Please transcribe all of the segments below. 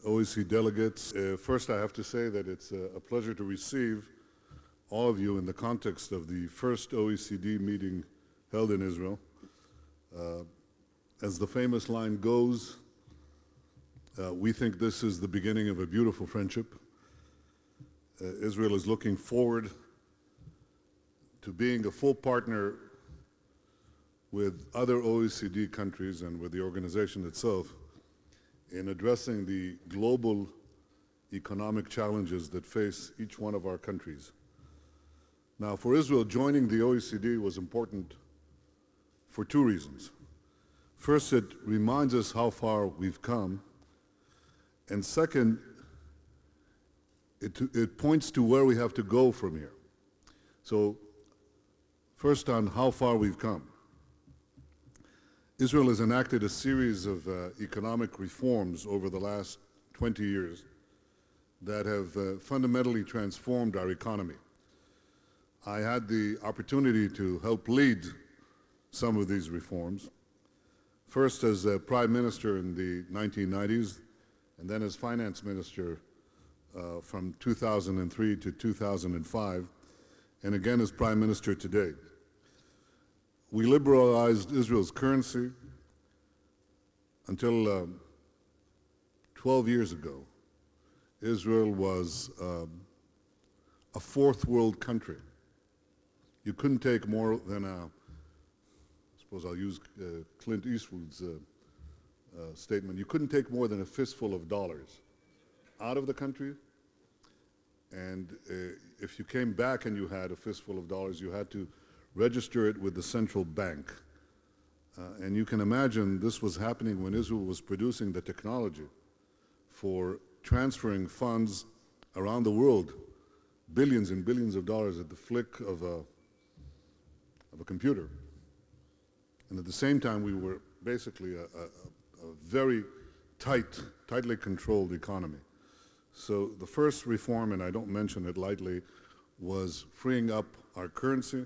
OECD delegates. First, I have to say that it's a pleasure to receive all of you in the context of the first OECD meeting held in Israel. As the famous line goes, we think this is the beginning of a beautiful friendship. Israel is looking forward to being a full partner with other OECD countries and with the organization itself in addressing the global economic challenges that face each one of our countries. Now, for Israel, joining the OECD was important for two reasons. First, it reminds us how far we've come, and second, it points to where we have to go from here. So, first on how far we've come. Israel has enacted a series of economic reforms over the last 20 years that have fundamentally transformed our economy. I had the opportunity to help lead some of these reforms, first as Prime Minister in the 1990s, and then as Finance Minister from 2003 to 2005, and again as Prime Minister today. We liberalized Israel's currency until 12 years ago. Israel was a fourth world country. You couldn't take more than I suppose I'll use Clint Eastwood's statement, you couldn't take more than a fistful of dollars out of the country, and if you came back and you had a fistful of dollars, you had to register it with the central bank. And you can imagine this was happening when Israel was producing the technology for transferring funds around the world, billions and billions of dollars at the flick of a computer. And at the same time, we were basically a very tightly controlled economy. So the first reform, and I don't mention it lightly, was freeing up our currency.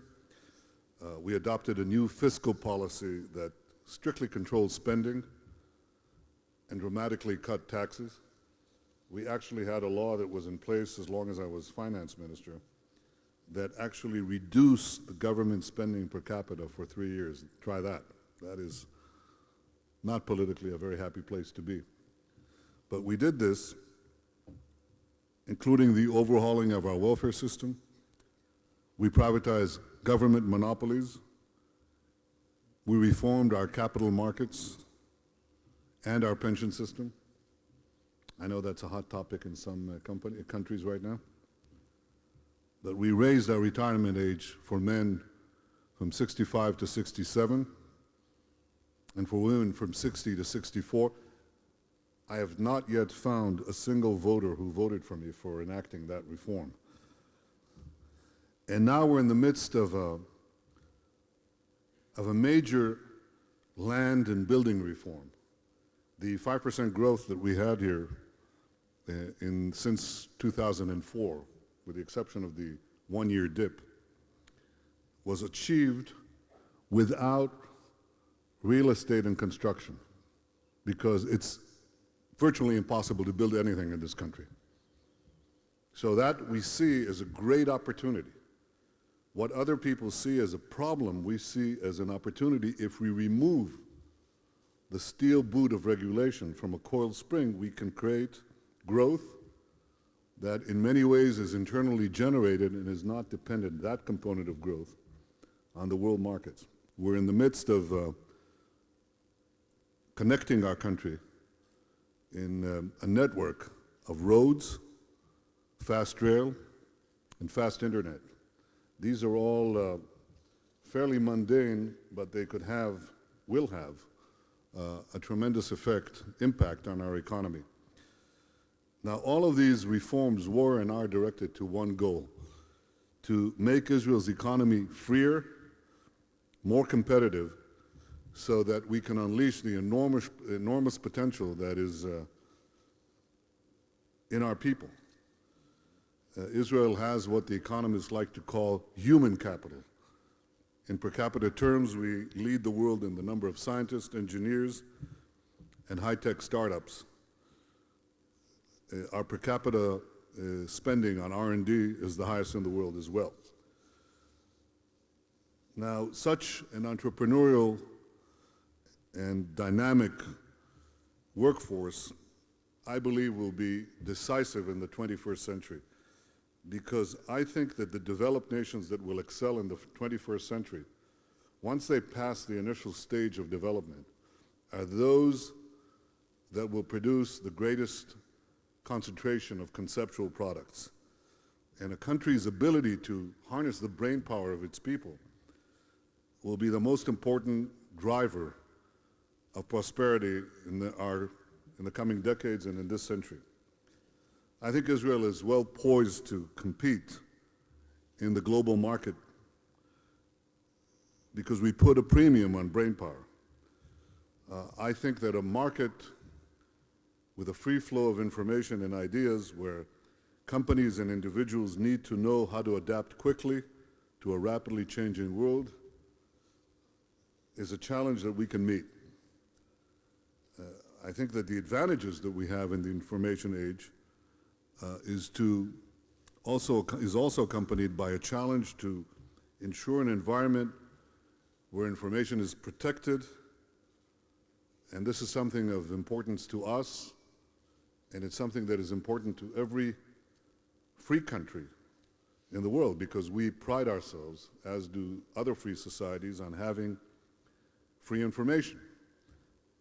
We adopted a new fiscal policy that strictly controlled spending and dramatically cut taxes. We actually had a law that was in place as long as I was finance minister that actually reduced the government spending per capita for 3 years. Try that. That is not politically a very happy place to be. But we did this, including the overhauling of our welfare system. We privatized government monopolies. We reformed our capital markets and our pension system. I know that's a hot topic in some countries right now. But we raised our retirement age for men from 65 to 67, and for women from 60 to 64. I have not yet found a single voter who voted for me for enacting that reform. And now we're in the midst of a major land and building reform. The 5% growth that we had here since 2004, with the exception of the one-year dip, was achieved without real estate and construction, because it's virtually impossible to build anything in this country. So that we see as a great opportunity. What other people see as a problem, we see as an opportunity. If we remove the steel boot of regulation from a coiled spring, we can create growth that in many ways is internally generated and is not dependent, that component of growth, on the world markets. We're in the midst of connecting our country in a network of roads, fast rail, and fast internet. These are all fairly mundane, but they will have a tremendous impact on our economy. Now, all of these reforms were and are directed to one goal: to make Israel's economy freer, more competitive, so that we can unleash the enormous potential that is in our people. Israel has what the economists like to call human capital. In per capita terms, we lead the world in the number of scientists, engineers, and high-tech startups. our per capita spending on R&D is the highest in the world as well. Now, such an entrepreneurial and dynamic workforce, I believe, will be decisive in the 21st century, because I think that the developed nations that will excel in the 21st century, once they pass the initial stage of development, are those that will produce the greatest concentration of conceptual products. And a country's ability to harness the brain power of its people will be the most important driver of prosperity in the coming decades and in this century. I think Israel is well poised to compete in the global market because we put a premium on brain power. I think that a market with a free flow of information and ideas where companies and individuals need to know how to adapt quickly to a rapidly changing world is a challenge that we can meet. I think that the advantages that we have in the information age is also accompanied by a challenge to ensure an environment where information is protected, and this is something of importance to us, and it's something that is important to every free country in the world, because we pride ourselves, as do other free societies, on having free information.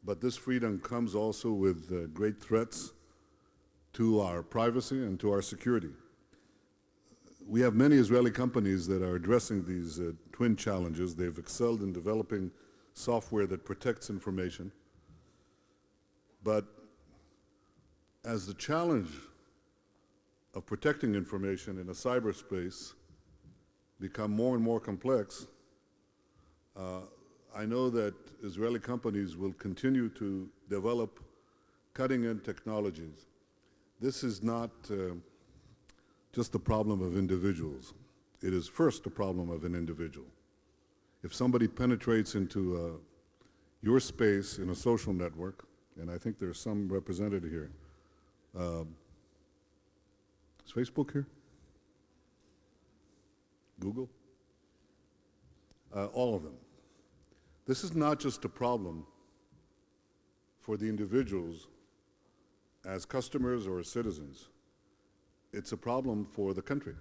But this freedom comes also with great threats to our privacy and to our security. We have many Israeli companies that are addressing these twin challenges. They've excelled in developing software that protects information. But as the challenge of protecting information in a cyberspace become more and more complex, I know that Israeli companies will continue to develop cutting-edge technologies. This is not just a problem of individuals. It is first a problem of an individual. If somebody penetrates into your space in a social network, and I think there's some represented here. Is Facebook here? Google? All of them. This is not just a problem for the individuals as customers or as citizens. It's a problem for the country.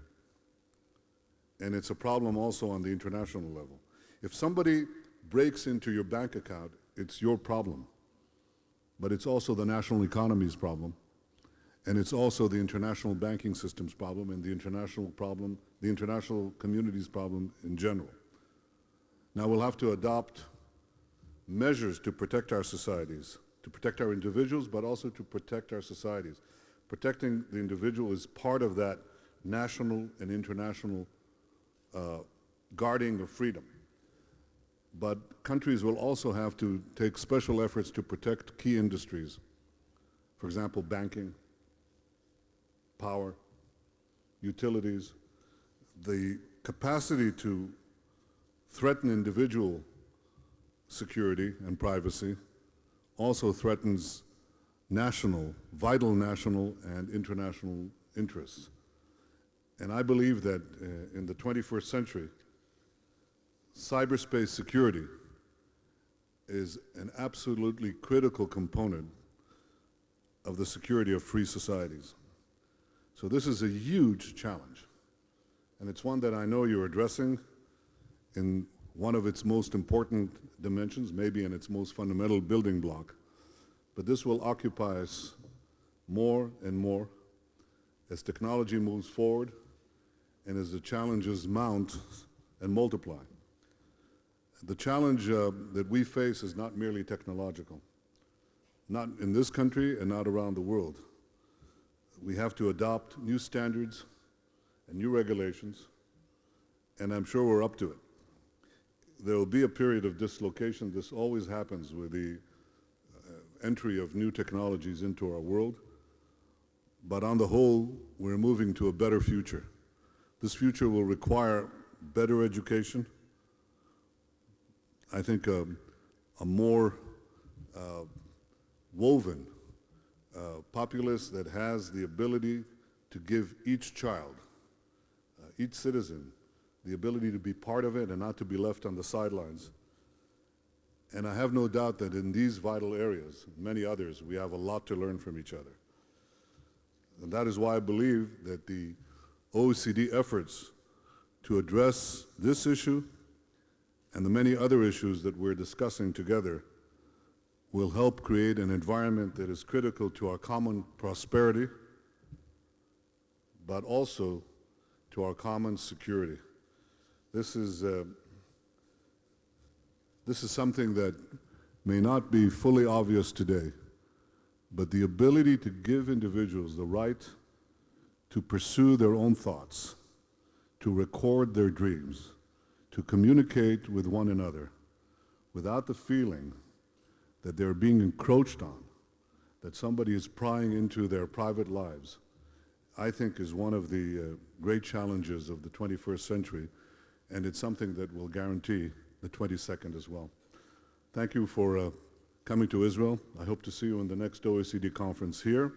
And it's a problem also on the international level. If somebody breaks into your bank account, it's your problem. But it's also the national economy's problem. And it's also the international banking system's problem and the international community's problem in general. Now we'll have to adopt measures to protect our societies, to protect our individuals, but also to protect our societies. Protecting the individual is part of that national and international guarding of freedom. But countries will also have to take special efforts to protect key industries. For example, banking, power, utilities. The capacity to threaten individual security and privacy also threatens vital national and international interests. And I believe that in the 21st century, cyberspace security is an absolutely critical component of the security of free societies. So this is a huge challenge, and it's one that I know you're addressing in one of its most important dimensions, maybe in its most fundamental building block. But this will occupy us more and more as technology moves forward and as the challenges mount and multiply. The challenge that we face is not merely technological, not in this country and not around the world. We have to adopt new standards and new regulations, and I'm sure we're up to it. There will be a period of dislocation. This always happens with the entry of new technologies into our world. But on the whole, we're moving to a better future. This future will require better education. I think a more woven populace that has the ability to give each child, each citizen, the ability to be part of it and not to be left on the sidelines. And I have no doubt that in these vital areas, many others, we have a lot to learn from each other. And that is why I believe that the OECD efforts to address this issue and the many other issues that we're discussing together will help create an environment that is critical to our common prosperity, but also to our common security. This is something that may not be fully obvious today, but the ability to give individuals the right to pursue their own thoughts, to record their dreams, to communicate with one another without the feeling that they're being encroached on, that somebody is prying into their private lives, I think is one of the great challenges of the 21st century, and it's something that will guarantee the 22nd as well. Thank you for coming to Israel. I hope to see you in the next OECD conference here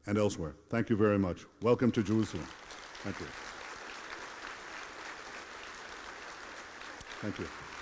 and elsewhere. Thank you very much. Welcome to Jerusalem. Thank you. Thank you.